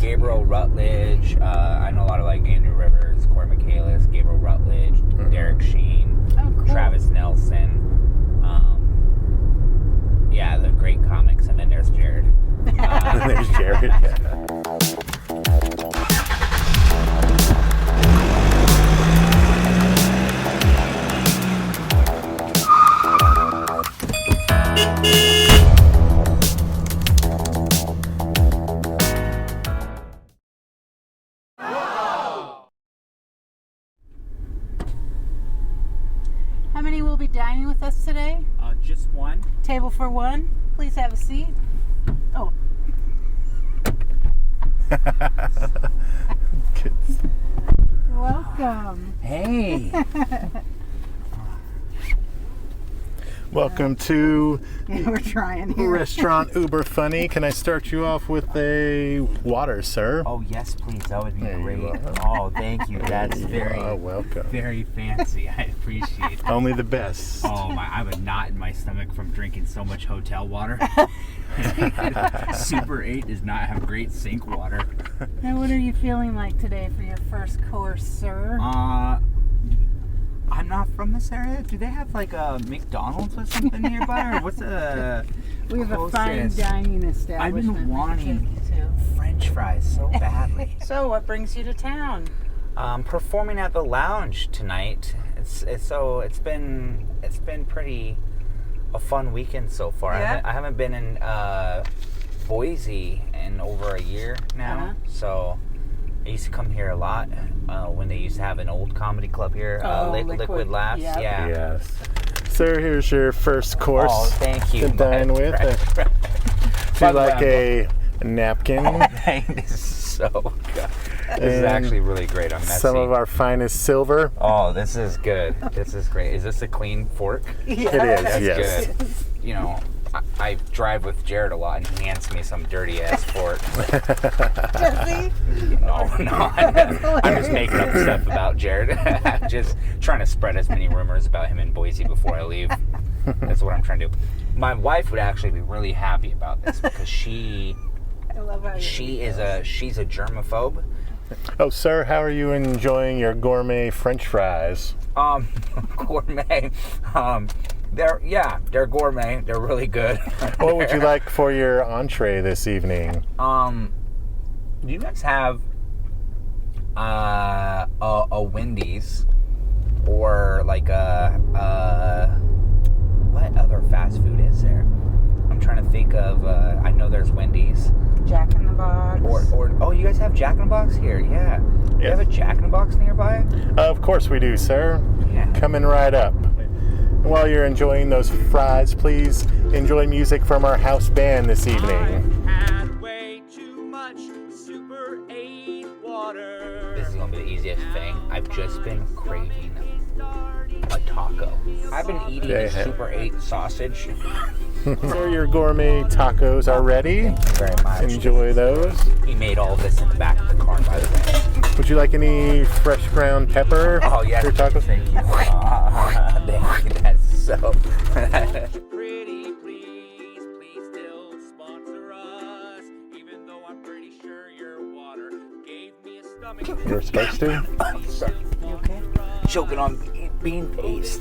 Gabriel Rutledge. I know a lot of like Andrew Rivers, Corey Michaelis, Gabriel Rutledge, Derek Sheen, Travis Nelson. Yeah, the great comics. And then there's Jared. There's Jared. Yeah. How many will be dining with us today? Just one. Table for one. Please have a seat. Oh. Welcome. Hey. Welcome to We're trying here. Restaurant Uber Funny. Can I start you off with a water, sir? Oh yes, please. That would be There you great. are. Oh, thank you. That's welcome. very fancy. I appreciate it. Only the best. Oh my! I have a knot in my stomach from drinking so much hotel water. Super 8 does not have great sink water. Now, what are you feeling like today for your first course, sir? I'm not from this area. Do they have like a McDonald's or something nearby, or what's a? We have closest? a fine dining establishment. I've been wanting we can take you to. French fries so badly. So, what brings you to town? Performing at the lounge tonight. It's been pretty a fun weekend so far. Yeah? I haven't been in Boise in over a year now, so I used to come here a lot when they used to have an old comedy club here, Liquid Laughs. Yep. Yeah. Yes. Sir, here's your first course. Oh, thank you. To dine with. Do you like a napkin? Oh, this is so good. This is actually really great. I'm messy. Some of our finest silver. Oh, this is good. This is great. Is this a clean fork? It is, That's yes. good. You know, I drive with Jared a lot, and he hands me some dirty-ass fork. Does he? No. I'm just making up stuff about Jared. Just trying to spread as many rumors about him in Boise before I leave. That's what I'm trying to do. My wife would actually be really happy about this because she's a germaphobe. Oh, sir, how are you enjoying your gourmet French fries? Gourmet. They're gourmet. They're really good. What would you like for your entree this evening? Do you guys have a Wendy's or like what other fast food is there? I'm trying to think of. I know there's Wendy's. Jack in the Box. Or you guys have Jack in the Box here? Yeah. Do you have a Jack in the Box nearby? Of course we do, sir. Yeah. Coming right up. While you're enjoying those fries, please enjoy music from our house band this evening. Had way too much Super 8 water. This is gonna be the easiest thing. I've just been craving a taco. I've been eating a Super 8 sausage. Sir, your gourmet tacos are ready. Thank you very much. Enjoy those. He made all this in the back of the car, by the way. Would you like any fresh ground pepper? Oh, yes. For your tacos? Thank you. Thank you. That's so... Pretty please still sponsor us. Even though I'm pretty sure your water gave me a stomach. You're supposed to? I'm sorry. You okay? Choking on bean paste.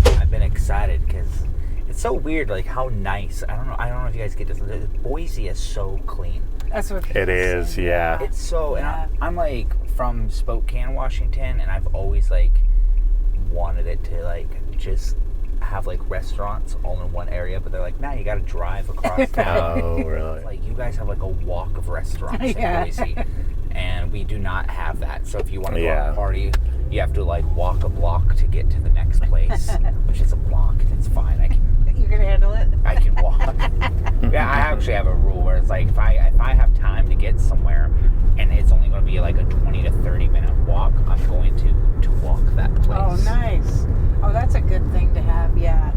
I've been excited because it's so weird, like how nice. I don't know if you guys get this. Boise is so clean. That's what It is, yeah. It's so, and I'm like from Spokane, Washington, and I've always like wanted it to like just have like restaurants all in one area, but they're like, nah, you got to drive across town. Oh, really? Like you guys have like a walk of restaurants in Boise, and we do not have that. So if you want to go out and party, you have to like walk a block to get to the next place, which is a block. That's fine. You can handle it? I can walk. Yeah, I actually have a rule where it's like if I have time to get somewhere and it's only going to be like a 20 to 30 minute walk, I'm going to walk that place. Oh, nice. Oh, that's a good thing to have, yeah.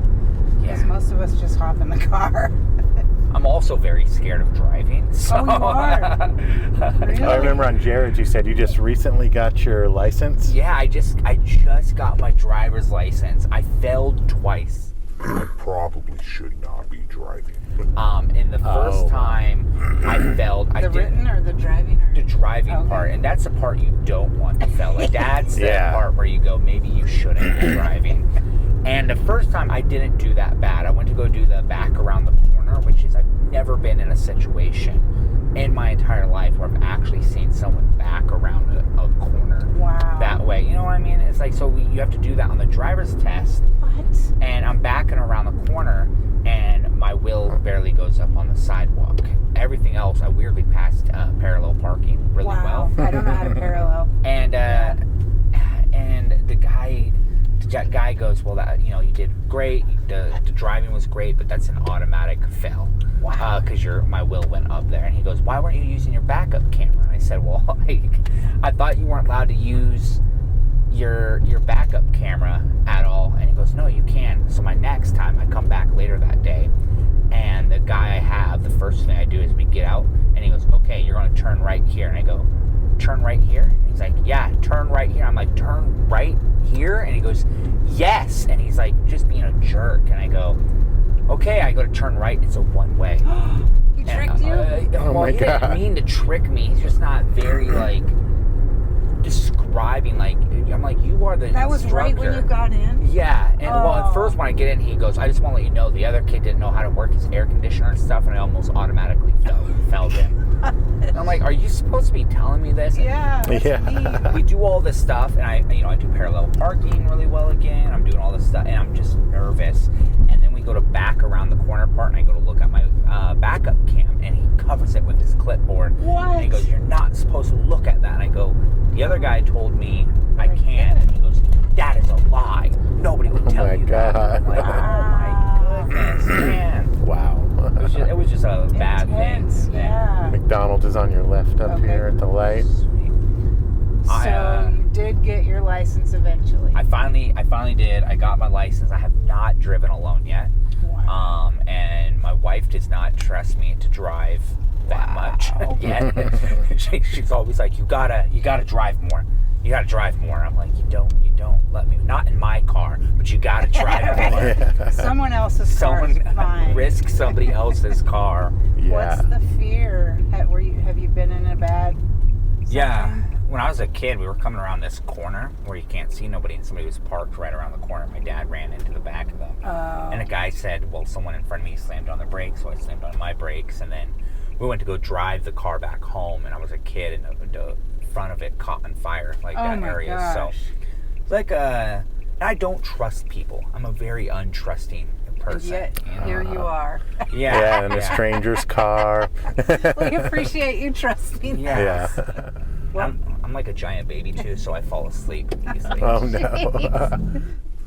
Because most of us just hop in the car. I'm also very scared of driving. So. Oh, you are? Really? I remember on Jared, you said you just recently got your license. Yeah, I just got my driver's license. I failed twice. I probably should not be driving. In the first time I failed, The written or the driving? Or? the driving Okay. part, and that's the part you don't want to fail. Like that's the Yeah. part where you go, maybe you shouldn't be driving. And the first time I didn't do that bad. I went to go do the back around the corner, which is I've never been in a situation in my entire life where I've actually seen someone back around a corner Wow. that way. You know what I mean? It's like, so you have to do that on the driver's test. What? And I'm backing around the corner, and my wheel barely goes up on the sidewalk. Everything else, I weirdly passed parallel parking really Wow. well. I don't know how to parallel. And the guy goes, well, that you did great. The driving was great, but that's an automatic fail. Wow. Because my wheel went up there. And he goes, why weren't you using your backup camera? And I said, well, I thought you weren't allowed to use your backup camera at all. And he goes, no, you can. So my next time I come back later that day, and the guy I have, the first thing I do is we get out, and he goes, okay, you're going to turn right here. And I go, turn right here? And he's like, yeah, turn right here. I'm like, turn right here? And he goes, yes. And he's like, just being a jerk. And I go, okay. I go to turn right. It's a one-way. He tricked you? Oh my He didn't God. mean to trick me. He's just not very, describing, I'm like, you are the That was right when you got in? Yeah, and well, at Oh. first when I get in, he goes, I just want to let you know, the other kid didn't know how to work his air conditioner and stuff, and I almost automatically fell in. And I'm like, are you supposed to be telling me this? And Yeah. That's Yeah. neat. we do all this stuff, and I do parallel parking really well again. I'm doing all this stuff, and I'm just nervous. And then we go to back around the corner part, and I go to look at my backup cam, and he covers it with his clipboard. What? And he goes, you're not supposed to look at that. And I go, the other guy told me I can. And he goes, that is a lie. Nobody would tell my you that. God. I'm like, oh my goodness, man. Wow. It was just a bad Intense, thing. Yeah. McDonald's is on your left up Okay. here at the light. So you did get your license eventually. I finally did. I got my license. I have not driven alone yet. Wow. And my wife does not trust me to drive that much yet. She's always like, you gotta drive more. You gotta drive more. I'm like, you don't let me. Not in my car, but you gotta drive more. Someone else's car is Someone fine. risk somebody else's car. What's the fear? Have you been in a bad? Yeah. something? When I was a kid, we were coming around this corner where you can't see nobody, and somebody was parked right around the corner. My dad ran into the back of them. Oh. And a guy said, well, someone in front of me slammed on the brakes, so I slammed on my brakes. And then we went to go drive the car back home, and I was a kid, and the front of it caught on fire, like Oh that my area. gosh. So, I don't trust people. I'm a very untrusting person. Yet you know? here you are. Yeah, in a stranger's car. We appreciate you trusting. Yeah. Yeah. Well, I'm like a giant baby, too, so I fall asleep easily. Oh no.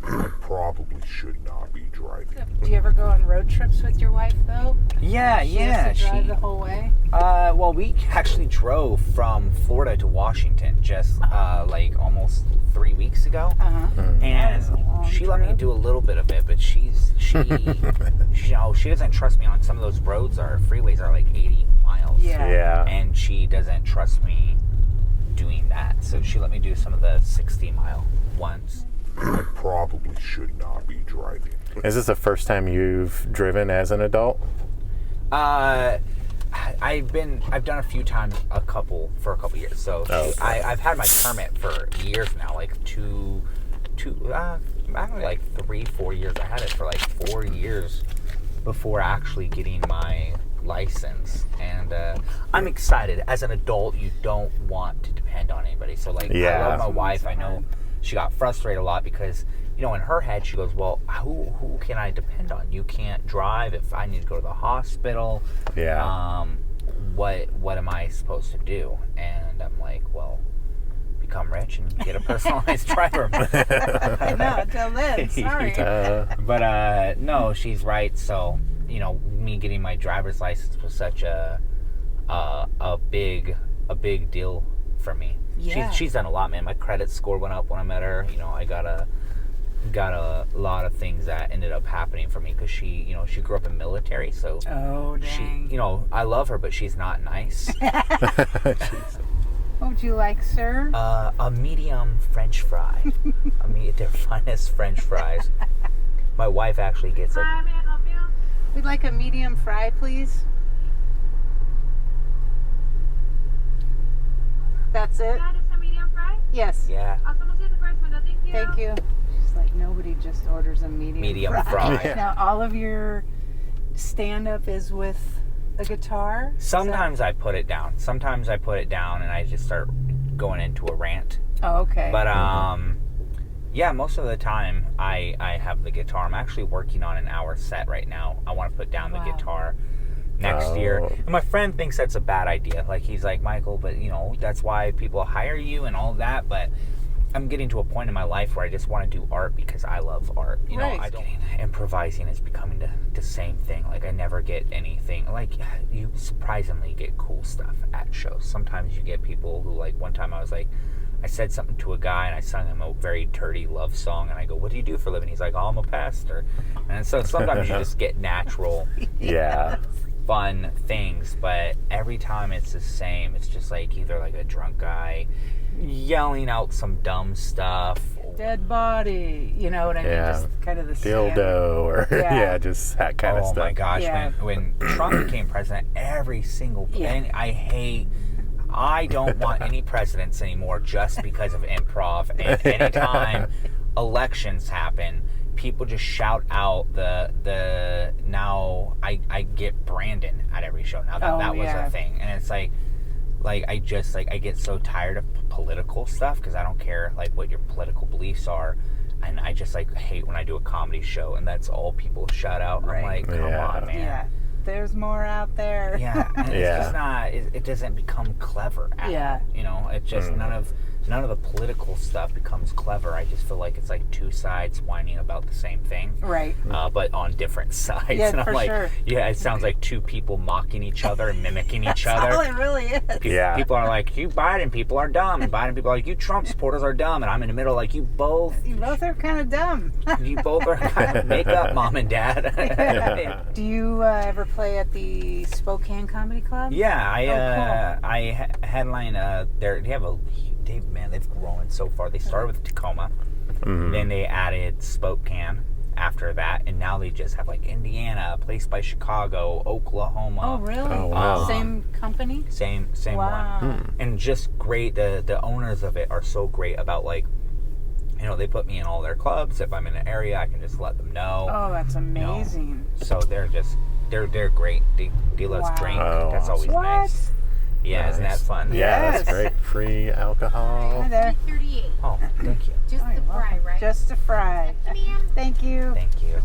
I probably should not be driving. do you ever go on road trips with your wife though? Yeah, She has to drive the whole way. Well, we actually drove from Florida to Washington just like almost 3 weeks ago, and That is a long she let me trip. do a little bit of it, but she doesn't trust me on some of those roads. Our freeways are like 80 miles, Yeah. and she doesn't trust me doing that. So she let me do some of the 60-mile ones. I probably should not be driving. Is this the first time you've driven as an adult? I've done a few times, for a couple years. So I've had my permit for years now, like I don't know, like 3-4 years. I had it for like 4 years before actually getting my license, and I'm excited. As an adult, you don't want to depend on anybody. So like, Yeah. I love my wife. I know she got frustrated a lot because, in her head, she goes, well, who can I depend on? You can't drive. If I need to go to the hospital, Yeah. what am I supposed to do? And I'm like, well, become rich and get a personalized driver. No, until then. Sorry. But no, she's right. So, me getting my driver's license was such a big deal for me. Yeah. She's done a lot, man. My credit score went up when I met her. I got got a lot of things that ended up happening for me because she grew up in military, so Oh, dang. she, I love her, but she's not nice. What would you like, sir? A medium French fry. Their finest French fries. My wife actually gets like. Hi, may I help you? We'd like a medium fry, please. That's it? Yeah, just a medium fry. Yes. Yeah. Also, the first window. Thank you. Thank you. She's like, nobody just orders a medium fry. Yeah. Now, all of your stand-up is with a guitar? Sometimes I put it down. Sometimes I put it down and I just start going into a rant. Oh, okay. But yeah, most of the time I have the guitar. I'm actually working on an hour set right now. I want to put down the guitar next year. And my friend thinks that's a bad idea. Like, he's like, Michael, but that's why people hire you and all that. But I'm getting to a point in my life where I just want to do art because I love art. Improvising is becoming the same thing. Like, I never get anything. Like, you surprisingly get cool stuff at shows. Sometimes you get people who, like, one time I said something to a guy and I sung him a very dirty love song and I go, what do you do for a living? He's like, oh, I'm a pastor. And so sometimes you just get natural, fun things, but every time it's the same. It's just like either like a drunk guy yelling out some dumb stuff. Dead body, you know what I mean? Yeah. Just kind of the Dildo or just that kind of stuff. Oh my gosh, Yeah. when Trump became president, every single and I don't want any presidents anymore just because of improv. And anytime elections happen, people just shout out the now I get Brandon at every show. Now that was a thing. And it's like I get so tired of political stuff because I don't care like what your political beliefs are. And I just like hate when I do a comedy show and that's all people shout out. I'm like, come on, man. Yeah. There's more out there. Yeah, and it's just not. It doesn't become clever. It's just none of the political stuff becomes clever. I just feel like it's like two sides whining about the same thing, Right. But on different sides. Yeah, and I'm for like, sure. yeah, it sounds like two people mocking each other and mimicking each other. That's all it really is. People are like, you Biden people are dumb, and Biden people are like, you Trump supporters are dumb, and I'm in the middle like, you both are kind of dumb. you both are kind of make up, mom and dad. Do you ever play at the Spokane Comedy Club? Yeah, I headline they've grown so far. They started with Tacoma, then they added Spokane after that, and now they just have like Indiana, a place by Chicago, Oklahoma. Oh, really? Oh, wow. Same company? Same Wow. one. And just great. The owners of it are so great about like, they put me in all their clubs. If I'm in an area, I can just let them know. Oh, that's amazing. So they're great. They let us drink. Oh, That's always What? nice. Yeah, isn't that fun? Yeah, Yes. that's great. Free alcohol. Hi there. 38. Oh, thank you. Just the fry, right? Just a fry. Ma'am. Thank you. Thank you.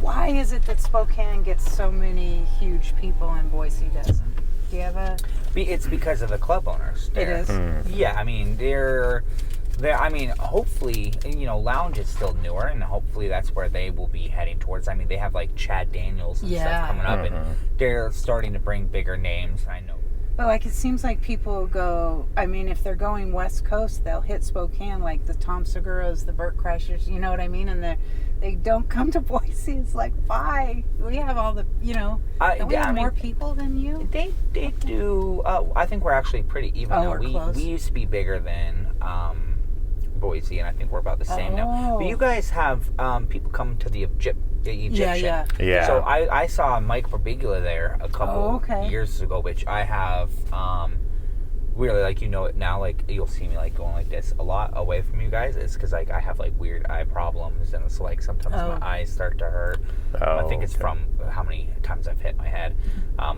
Why is it that Spokane gets so many huge people and Boise doesn't? Do you have a... It's because of the club owners. It is? Yeah, I mean, they're hopefully, Lounge is still newer, and hopefully that's where they will be heading towards. I mean, they have like Chad Daniels and stuff coming up, and they're starting to bring bigger names. I know. But like, it seems like people go, I mean, if they're going West Coast, they'll hit Spokane, like the Tom Seguras, the Burt Kreischers, you know what I mean? And they don't come to Boise. It's like, why? We have all the, don't we have more people than you? They do. I think we're actually pretty even now. We're close. We used to be bigger than Boise, and I think we're about the same now. Oh. But you guys have people come to the Egyptian. Yeah. So I saw Mike Birbiglia there a couple years ago, which I have really, like, it now, like, you'll see me like going like this a lot away from you guys. It's because like I have like weird eye problems, and it's like sometimes my eyes start to hurt. I think it's from how many times I've hit my head,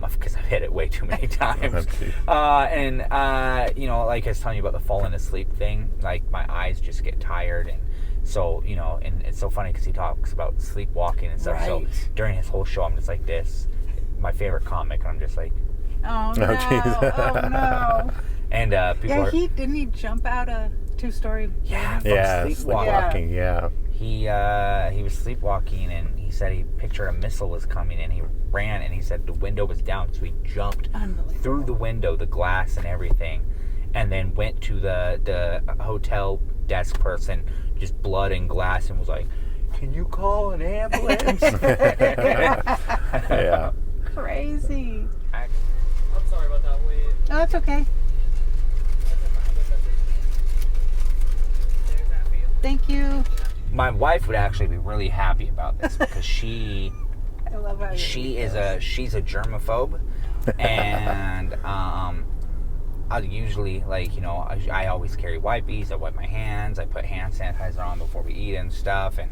because I've hit it way too many times. And like I was telling you about the falling asleep thing, like my eyes just get tired, and so and it's so funny because he talks about sleepwalking and stuff. Right. So during his whole show, I'm just like this, my favorite comic, and I'm just like, Oh, no. jeez. Oh, no. and people are, didn't he jump out a two-story building? Yeah, sleepwalking. sleepwalking. Yeah. He was sleepwalking, and he said he pictured a missile was coming, and he ran, and he said the window was down, so he jumped through the window, the glass and everything, and then went to the hotel desk person, just blood and glass, and was like, "Can you call an ambulance?" Yeah. Crazy. I'm sorry about that. Wait. No, that's okay. There's that for you. Thank you. My wife would actually be really happy about this because I love how she's a germaphobe, and I usually, like, you know, I always carry wipes. I wipe my hands. I put hand sanitizer on before we eat and stuff. And,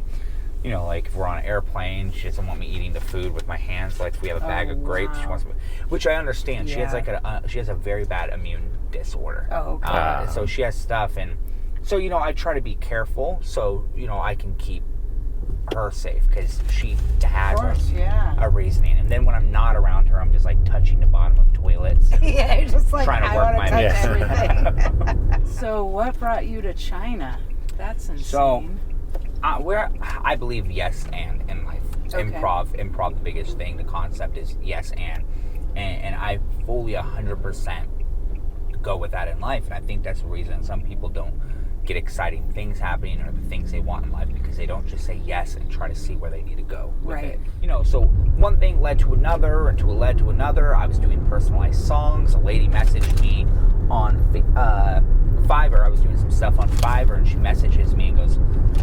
you know, like, if we're on an airplane, she doesn't want me eating the food with my hands. Like, if we have a bag of grapes, she wants me, which I understand. She has like she has a very bad immune disorder. Oh, okay. So she has stuff, and so, you know, I try to be careful so, you know, I can keep her safe, because she has a reasoning. And then when I'm not around her, I'm just like touching the bottom of toilets. Yeah, you're just like, trying to work I want to my touch mess. everything. So what brought you to China? That's insane. So, I believe yes and in life. Okay. Improv, the biggest thing, the concept is yes and I fully 100% go with that in life. And I think that's the reason some people don't get exciting things happening or the things they want in life, because they don't just say yes and try to see where they need to go with it. You know, so one thing led to another, and led to another. I was doing personalized songs. A lady messaged me on Fiverr. I was doing some stuff on Fiverr, and she messages me and goes,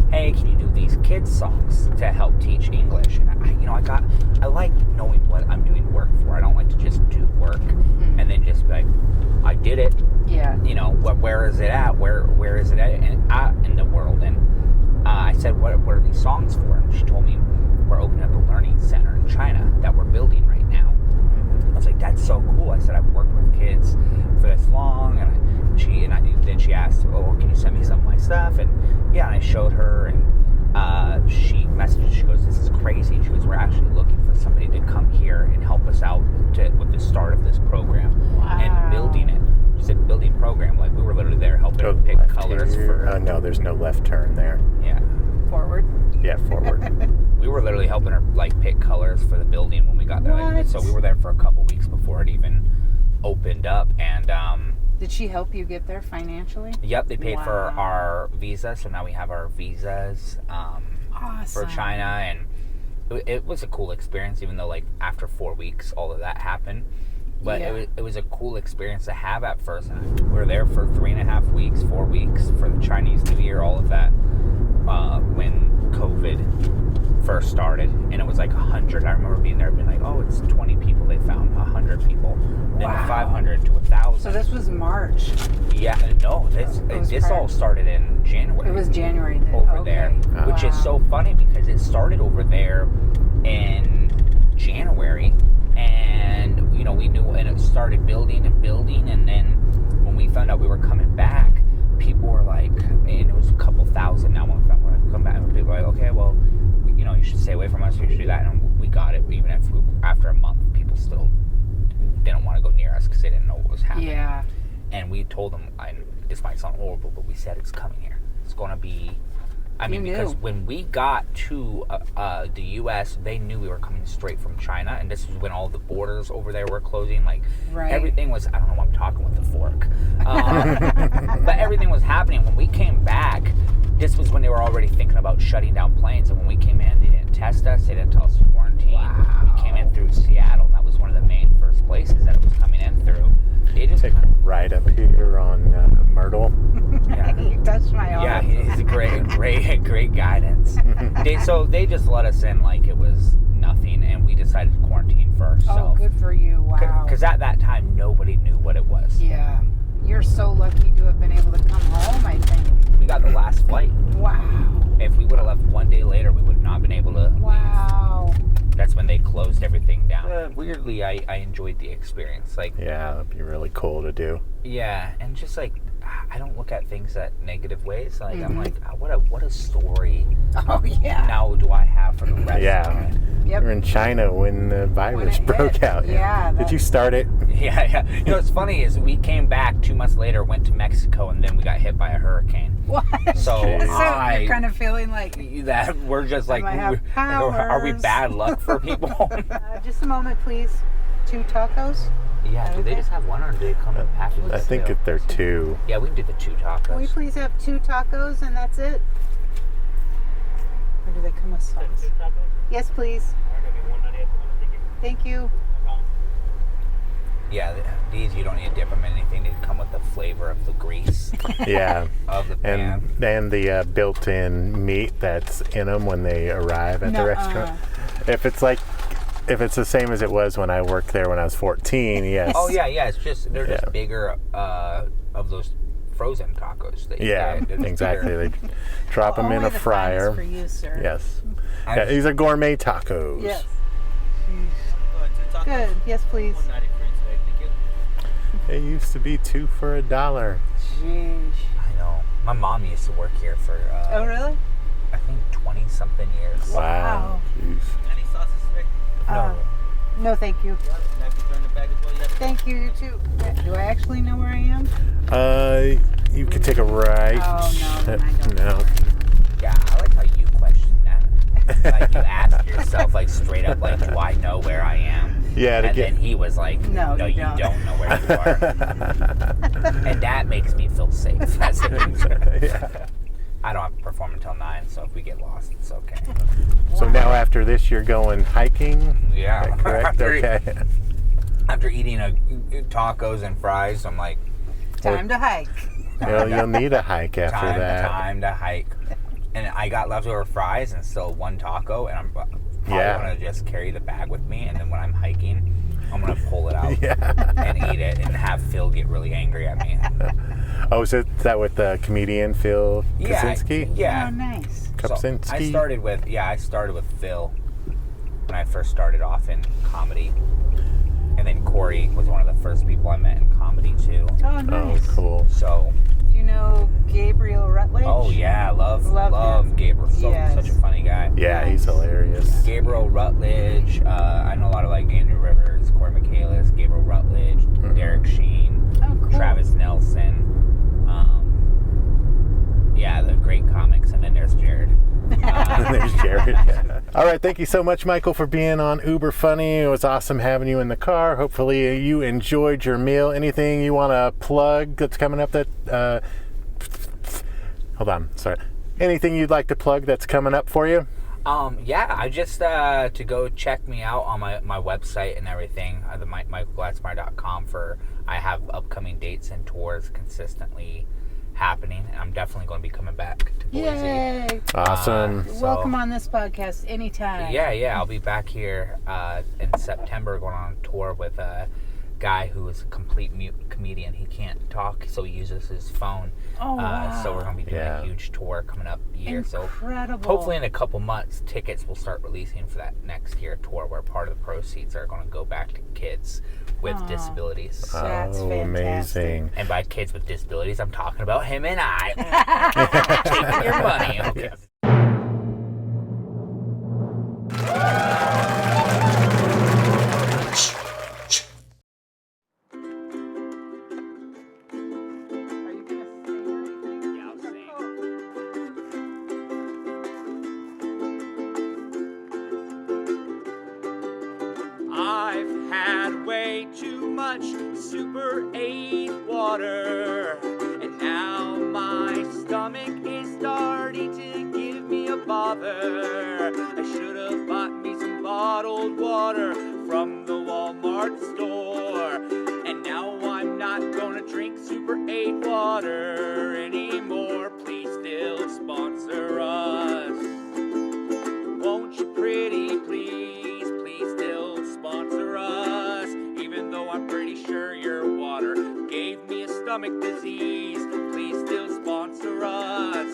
"Hey, can you do these kids songs to help teach English?" And I like knowing what I'm doing work for. I don't like to just do work and then just be like, I did it. Yeah. You know, where is it at? Where is it at in the world? And I said, what are these songs for? And she told me, we're opening up a learning center in China that we're building right now. I was like, that's so cool. I said, I've worked with kids for this long, and then she asked, oh, can you send me some of my stuff? And yeah, and I showed her, and she messaged, she goes, this is crazy. She goes, we're actually looking for somebody to come here and help us out with the start of this program and building it. She said building program, like we were literally there helping her pick colors for. No, there's no left turn there. Yeah. Forward. Yeah, forward. We were literally helping her like pick colors for the building when we got there. Like, so we were there for a couple weeks before it even opened up, and did she help you get there financially? Yep, they paid for our visa, so now we have our visas for China, and it was a cool experience, even though like after 4 weeks all of that happened. But it was a cool experience to have at first. We were there for 3.5 weeks, 4 weeks for the Chinese New Year, all of that, when COVID first started, and it was like 100. I remember being there being like, oh, it's 20 people. They found 100 people. Then 500 to 1,000. So this was March. Yeah, no, this all started in January. It was January then. Over there, which is so funny because it started over there in January, and you know, we knew, and it started building, and then when we found out we were coming back, people were like, and it was a couple thousand. Now when we found we're coming back, people were like, okay, well, you know, you should stay away from us. You should do that, and we got it. Even if after a month, people still didn't want to go near us because they didn't know what was happening. Yeah. And we told them, this might sound horrible, but we said it's coming here. It's going to be. I mean, because when we got to the U.S., they knew we were coming straight from China, and this was when all the borders over there were closing. Like, everything was, I don't know why I'm talking with the fork. But everything was happening. When we came back, this was when they were already thinking about shutting down planes. And when we came in, they didn't test us. They didn't tell us to quarantine. Wow. We came in through Seattle, and that was one of the main first places that it was coming in through. They just right up here on Myrtle. Yeah. You touched my arm. Yeah, he's a great guidance. They just let us in like it was nothing, and we decided to quarantine first. Oh, good for you. Wow. Because at that time, nobody knew what it was. Yeah. You're so lucky to have been able to come home, I think. We got the last flight. Wow. If we would have left 1 day later, we would have not been able to leave. That's when they closed everything down. Weirdly, I enjoyed the experience. Like, yeah, that'd be really cool to do. Yeah, and just like, I don't look at things that negative ways. Like, I'm like, what a story. Oh, yeah. Now do I have for the rest of it? Yep. You're in China when the virus broke out. Yeah. Did you start it? Yeah. You know what's funny is we came back 2 months later, went to Mexico, and then we got hit by a hurricane. What? So you're kind of feeling like that we're just like, are we bad luck for people? just a moment, please. 2 tacos. Yeah, do they Okay. just have one or do they come in packages? I think too? they're 2. Yeah, we can do the 2 tacos. Can we please have 2 tacos and that's it? Or do they come with sauce? Yes, please. Thank you. Yeah, these you don't need to dip them in anything. They come with the flavor of the grease Yeah. of the pan. And the built-in meat that's in them when they arrive at the restaurant. If it's the same as it was when I worked there when I was 14, yes. Oh yeah, it's just they're just bigger of those frozen tacos. That you Yeah, get. They're just exactly. bigger. They drop them in Only a the fryer. finest for you, sir. Yes. I- Yeah, these are gourmet tacos. Yes. Good. Yes, please. They used to be 2 for $1. Jeez. I know. My mom used to work here for Oh, really? I think 20-something years. Wow. Jeez. Any sauces today? No. No, thank you. Napkins are in the bag as well. You have Thank you. You too. Do I actually know where I am? You could take a right. Oh, no, then I don't No. know. Yeah, I like how you question that. Like you ask yourself like straight up like, do I know where I am? Yeah, to And get then he was like, No, no, you you don't. know where you are. And that makes me feel safe as a user. Yeah. I don't have to perform until 9, so if we get lost, it's okay. So now after this, you're going hiking? Yeah. Is that correct? Okay. After eating tacos and fries, I'm like, Time to hike. You'll need a hike after that. time to hike. And I got leftover fries and still 1 taco, and I'm probably going to just carry the bag with me, and then when I'm hiking, I'm going to pull it out and eat it and have Phil get really angry at me. Oh, is that with comedian Phil Kaczynski? Yeah. Oh, nice. Kaczynski? I started with Phil when I first started off in comedy. And then Corey was one of the first people I met in comedy too. Oh, Oh, nice. cool. So, Do you know Gabriel Rutledge? oh yeah, love him. Gabriel. Yes. Such a funny guy. Yeah, he's hilarious. Gabriel Rutledge. I know a lot of like Andrew Rivers, Corey Michaelis, Gabriel Rutledge, Derek Sheen, Oh, cool. Travis Nelson. Yeah, the great comics. And then there's Jared. There's Jared. Yeah. All right, thank you so much, Michael, for being on Uber Funny. It was awesome having you in the car. Hopefully you enjoyed your meal. Anything you want to plug that's coming up that... hold on, sorry. Anything you'd like to plug that's coming up for you? Yeah, I just to go check me out on my website and everything, the MikeGlatzmaier.com I have upcoming dates and tours consistently happening, and I'm definitely going to be coming back to Boise. Yay. Awesome. Welcome on this podcast anytime. Yeah, I'll be back here in September going on a tour with a guy who is a complete mute comedian. He can't talk, so he uses his phone. Oh, wow. So we're going to be doing a huge tour coming up year. Incredible. So hopefully in a couple months, tickets will start releasing for that next year tour, where part of the proceeds are going to go back to kids with disabilities. That's fantastic. Amazing. And by kids with disabilities, I'm talking about him and I. Taking your money. Okay. Are you going to sing anything? Yeah, I'll sing. I've had way too much Super 8 water, and now my stomach is starting to give me a bother. I should have bought me some bottled water from the Walmart store, and now I'm not gonna drink Super 8 water anymore. Please still sponsor us. Won't you pretty please, please still sponsor us, even though I'm pretty sure your water gave me a stomach disease. Please still sponsor us.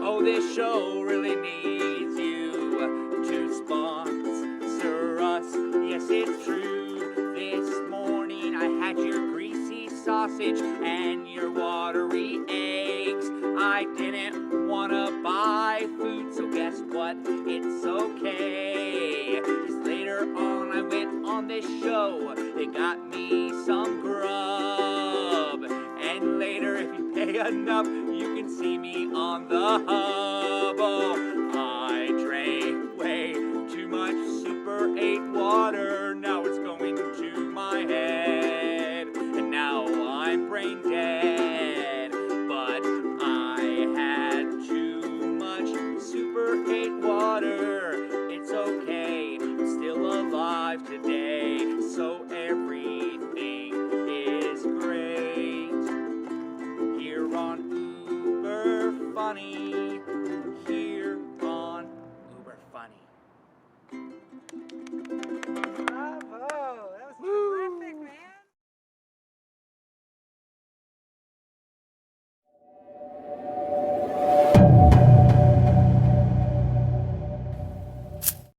Oh, this show really needs you to sponsor us. Yes, it's true. This morning I had your greasy sausage and your watery eggs. I didn't wanna buy food, so guess what? It's okay. 'Cause later on I went on this show. They got me some grub. And later, if you pay enough, you can see me on the hub. Oh, I drank way too much Super 8 water. Now it's going to my head. water.